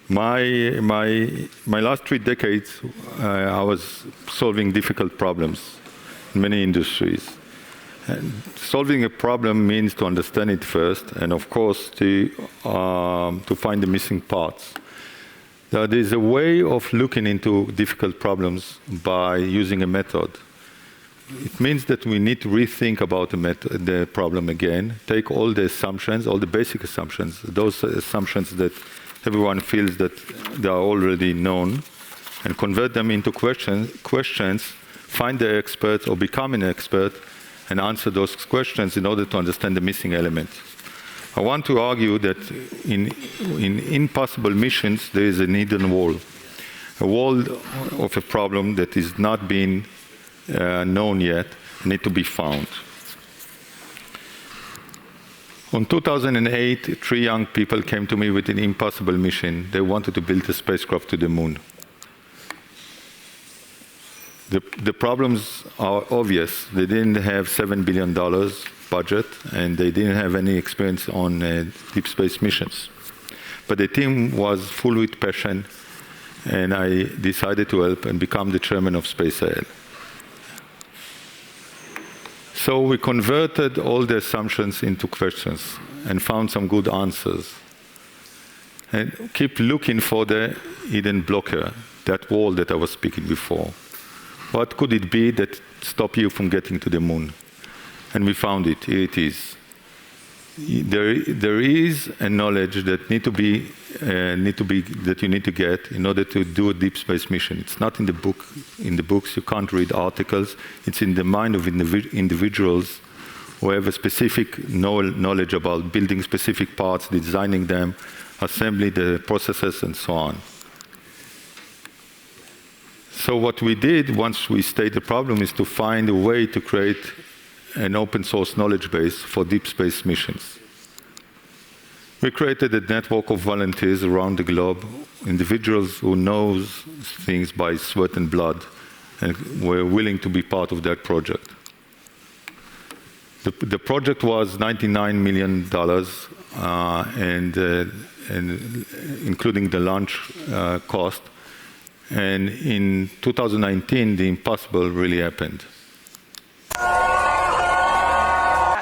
My last 3 decades, I was solving difficult problems in many industries. And solving a problem means to understand it first, and of course to find the missing parts. There is a way of looking into difficult problems by using a method. It means that we need to rethink about the problem again, take all the assumptions, all the basic assumptions, those assumptions that everyone feels that they are already known, and convert them into questions, find the experts or become an expert, and answer those questions in order to understand the missing element. I want to argue that in impossible missions, there is a hidden wall, a wall of a problem that is not being known yet, need to be found. In 2008, 3 young people came to me with an impossible mission. They wanted to build a spacecraft to the moon. The problems are obvious. They didn't have $7 billion budget, and they didn't have any experience on deep space missions. But the team was full with passion, and I decided to help and become the chairman of SpaceIL. So we converted all the assumptions into questions and found some good answers. And keep looking for the hidden blocker, that wall that I was speaking before. What could it be that stopped you from getting to the moon? And we found it. Here it is. There is a knowledge that that you need to get in order to do a deep space mission. It's not in the book. In the books, you can't read articles. It's in the mind of individuals who have a specific knowledge about building specific parts, designing them, assembling the processes, and so on. So what we did once we stated the problem is to find a way to create an open source knowledge base for deep space missions. We created a network of volunteers around the globe, individuals who knows things by sweat and blood, and were willing to be part of that project. The project was $99 million, and including the launch cost. And in 2019, the impossible really happened.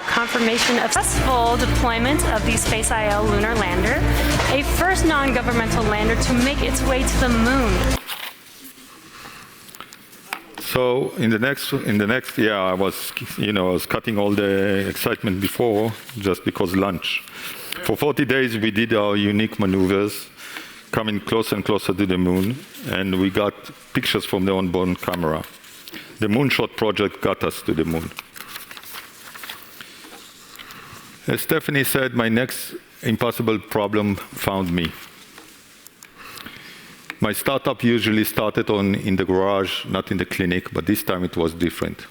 Confirmation of successful deployment of the SpaceIL lunar lander, a first non-governmental lander to make its way to the moon. So in the next year, I was cutting all the excitement before just because lunch. For 40 days, we did our unique maneuvers, coming closer and closer to the moon, and we got pictures from the onboard camera. The Moonshot project got us to the moon. As Stephanie said, my next impossible problem found me. My startup usually started in the garage, not in the clinic, but this time it was different.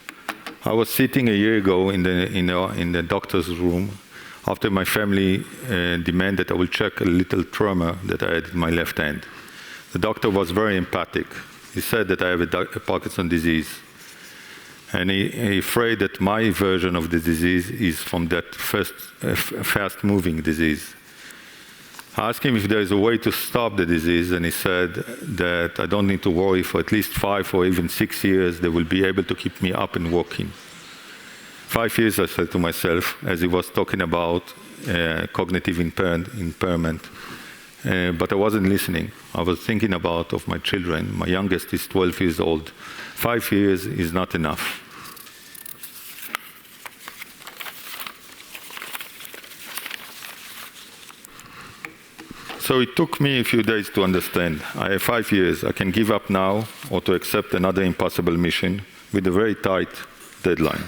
I was sitting a year ago in the doctor's room after my family demanded I will check a little tremor that I had in my left hand. The doctor was very empathic. He said that I have a Parkinson disease. And he afraid that my version of the disease is from that fast-moving disease. I asked him if there is a way to stop the disease, and he said that I don't need to worry. For at least 5 or even 6 years, they will be able to keep me up and walking. 5 years, I said to myself, as he was talking about cognitive impairment. But I wasn't listening. I was thinking of my children. My youngest is 12 years old. 5 years is not enough. So it took me a few days to understand. I have 5 years. I can give up now or to accept another impossible mission with a very tight deadline.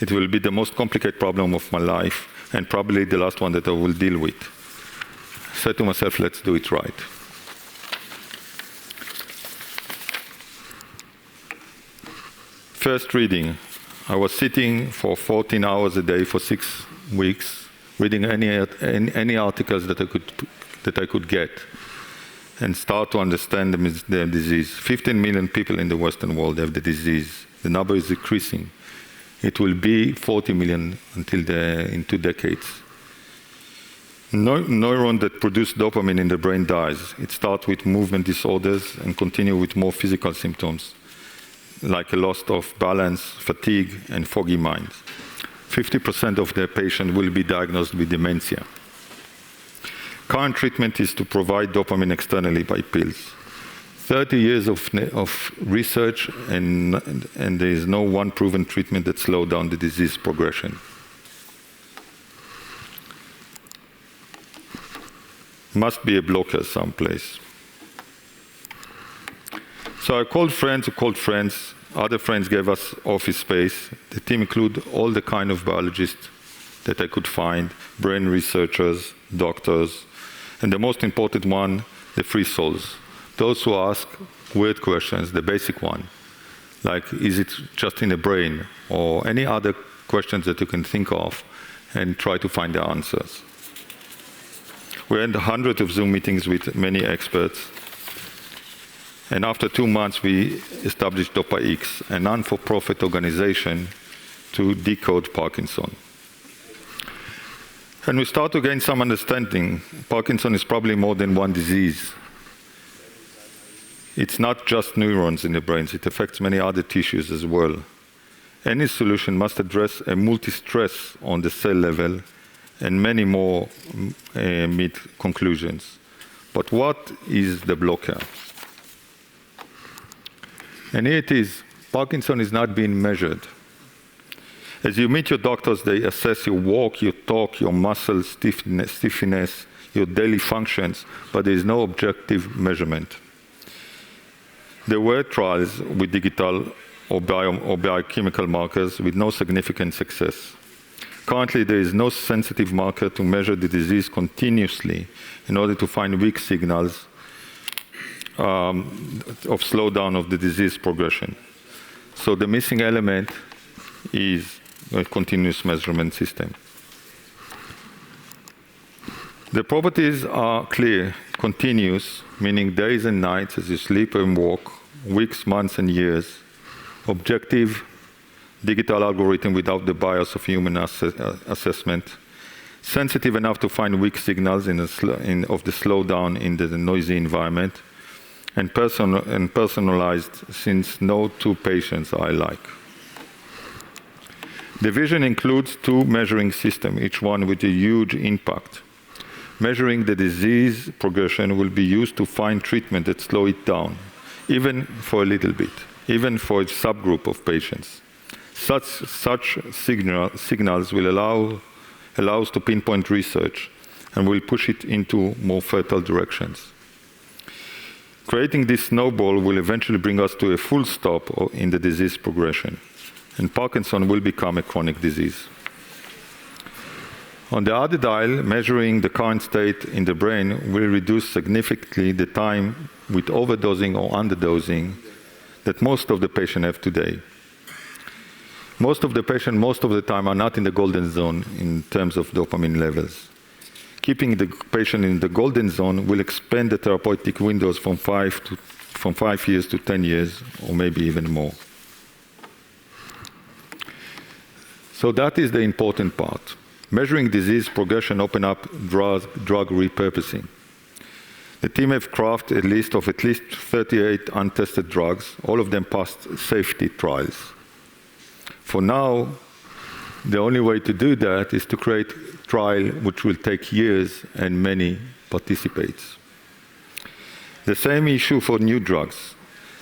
It will be the most complicated problem of my life and probably the last one that I will deal with. I said to myself, let's do it right. First reading. I was sitting for 14 hours a day for 6 weeks, reading any articles that I could get and start to understand the disease. 15 million people in the Western world have the disease. The number is decreasing. It will be 40 million in 2 decades. Neuron that produce dopamine in the brain dies. It starts with movement disorders and continue with more physical symptoms, like a loss of balance, fatigue, and foggy mind. 50% of the patient will be diagnosed with dementia. Current treatment is to provide dopamine externally by pills. 30 years of research, and there is no one proven treatment that slows down the disease progression. Must be a blocker someplace. So I called friends who called friends. Other friends gave us office space. The team included all the kind of biologists that I could find, brain researchers, doctors, and the most important one, the free souls. Those who ask weird questions, the basic one, like is it just in the brain, or any other questions that you can think of, and try to find the answers. We had hundreds of Zoom meetings with many experts. And after 2 months, we established dopa-X, a non-for-profit organization to decode Parkinson. And we start to gain some understanding. Parkinson is probably more than one disease. It's not just neurons in the brains, it affects many other tissues as well. Any solution must address a multi-stress on the cell level, and many more meet conclusions. But what is the blocker? And here it is. Parkinson is not being measured. As you meet your doctors, they assess your walk, your talk, your muscle stiffness, your daily functions, but there is no objective measurement. There were trials with digital or biochemical markers with no significant success. Currently, there is no sensitive marker to measure the disease continuously in order to find weak signals of slowdown of the disease progression. So the missing element is a continuous measurement system. The properties are clear, continuous, meaning days and nights as you sleep and walk, weeks, months, and years. Objective, digital algorithm without the bias of human assessment. Sensitive enough to find weak signals of the slowdown in the noisy environment. And personalized, since no two patients are alike. The vision includes 2 measuring systems, each one with a huge impact. Measuring the disease progression will be used to find treatment that slow it down, even for a little bit, even for a subgroup of patients. Such signals will allow us to pinpoint research and will push it into more fertile directions. Creating this snowball will eventually bring us to a full stop in the disease progression, and Parkinson will become a chronic disease. On the other dial, measuring the current state in the brain will reduce significantly the time with overdosing or underdosing that most of the patients have today. Most of the patients, most of the time, are not in the golden zone in terms of dopamine levels. Keeping the patient in the golden zone will expand the therapeutic windows from 5 years to 10 years, or maybe even more. So that is the important part. Measuring disease progression open up drug repurposing. The team have crafted a list of at least 38 untested drugs. All of them passed safety trials. For now, the only way to do that is to create a trial which will take years and many participates. The same issue for new drugs.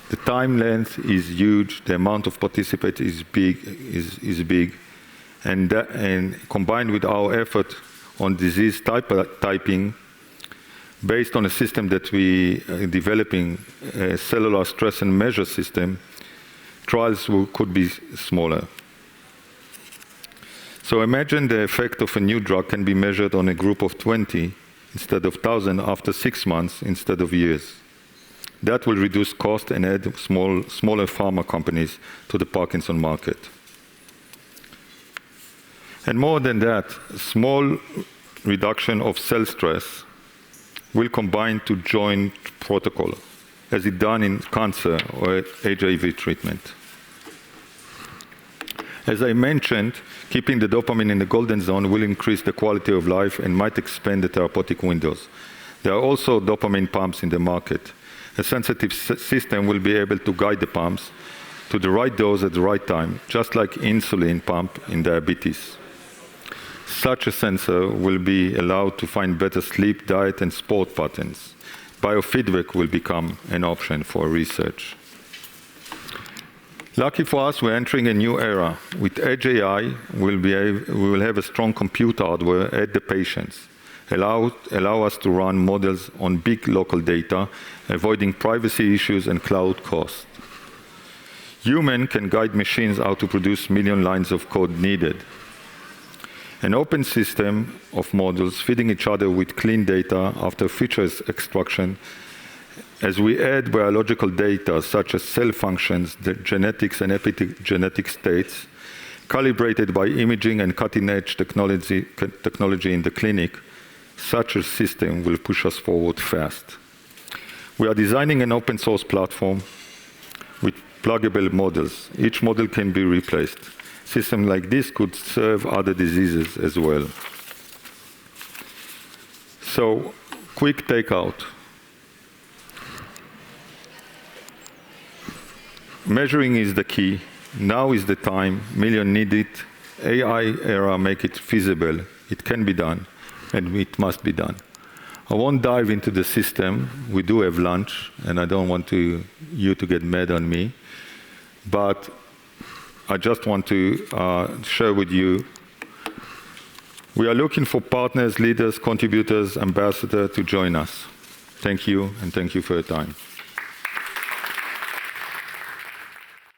The time length is huge, the amount of participants is big, and combined with our effort on disease typing, based on a system that we are developing, a cellular stress and measure system, trials could be smaller. So imagine the effect of a new drug can be measured on a group of 20 instead of 1,000 after 6 months instead of years. That will reduce cost and add smaller pharma companies to the Parkinson market. And more than that, small reduction of cell stress will combine to joint protocol, as it done in cancer or HIV treatment. As I mentioned, keeping the dopamine in the golden zone will increase the quality of life and might expand the therapeutic windows. There are also dopamine pumps in the market. A sensitive system will be able to guide the pumps to the right dose at the right time, just like insulin pump in diabetes. Such a sensor will be allowed to find better sleep, diet, and sport patterns. Biofeedback will become an option for research. Lucky for us, we're entering a new era. With Edge AI, we will have a strong compute hardware at the patients, allow us to run models on big local data, avoiding privacy issues and cloud costs. Human can guide machines how to produce million lines of code needed. An open system of models feeding each other with clean data after features extraction. As we add biological data such as cell functions, the genetics and epigenetic states, calibrated by imaging and cutting-edge technology in the clinic, such a system will push us forward fast. We are designing an open source platform with pluggable models. Each model can be replaced. Systems like this could serve other diseases as well. So, quick takeout. Measuring is the key. Now is the time. Millions need it. AI era make it feasible. It can be done, and it must be done. I won't dive into the system. We do have lunch, and I don't want you to get mad on me. But I just want to share with you, we are looking for partners, leaders, contributors, ambassadors to join us. Thank you, and thank you for your time.